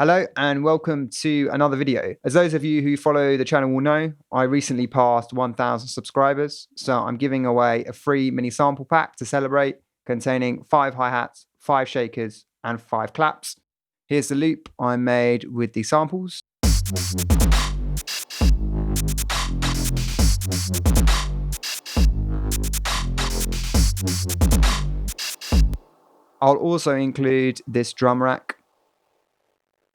Hello and welcome to another video. As those of you who follow the channel will know, I recently passed 1,000 subscribers, so I'm giving away a free mini sample pack to celebrate containing 5 hi-hats, 5 shakers and 5 claps. Here's the loop I made with the samples. I'll also include this drum rack,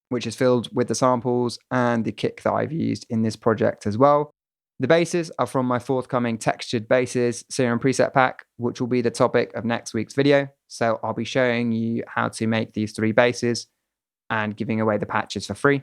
which is filled with the samples and the kick that I've used in this project as well. The basses are from my forthcoming Textured Basses Serum Preset Pack, which will be the topic of next week's video. So I'll be showing you how to make these 3 basses and giving away the patches for free.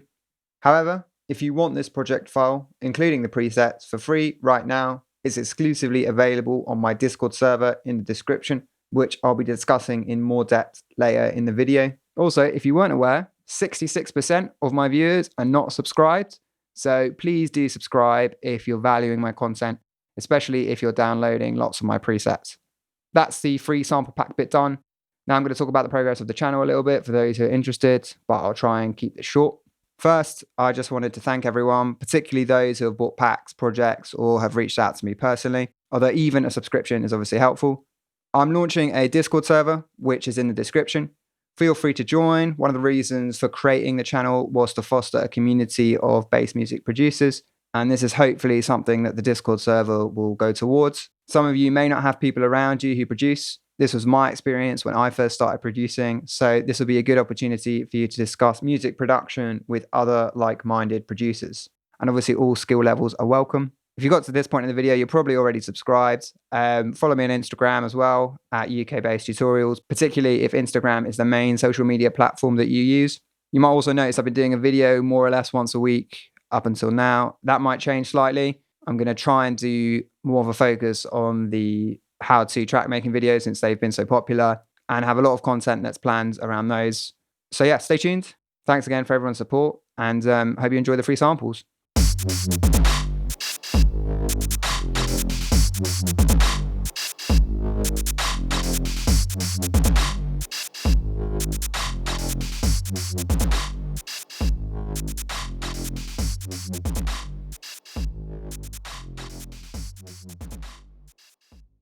However, if you want this project file, including the presets for free right now, it's exclusively available on my Discord server in the description, which I'll be discussing in more depth later in the video. Also, if you weren't aware, 66% of my viewers are not subscribed, so please do subscribe if you're valuing my content, especially if you're downloading lots of my presets. That's the free sample pack bit done. Now I'm going to talk about the progress of the channel a little bit for those who are interested, but I'll try and keep this short. First, I just wanted to thank everyone, particularly those who have bought packs, projects, or have reached out to me personally, although even a subscription is obviously helpful. I'm launching a Discord server, which is in the description. Feel free to join. One of the reasons for creating the channel was to foster a community of bass music producers, and this is hopefully something that the Discord server will go towards. Some of you may not have people around you who produce. This was my experience when I first started producing, so this will be a good opportunity for you to discuss music production with other like-minded producers. And obviously all skill levels are welcome. If you got to this point in the video, you're probably already subscribed. Follow me on Instagram as well, at ukb.tutorials, particularly if Instagram is the main social media platform that you use. You might also notice I've been doing a video more or less once a week up until now. That might change slightly. I'm going to try and do more of a focus on the how-to track making videos since they've been so popular, and have a lot of content that's planned around those. So yeah, stay tuned. Thanks again for everyone's support, and hope you enjoy the free samples.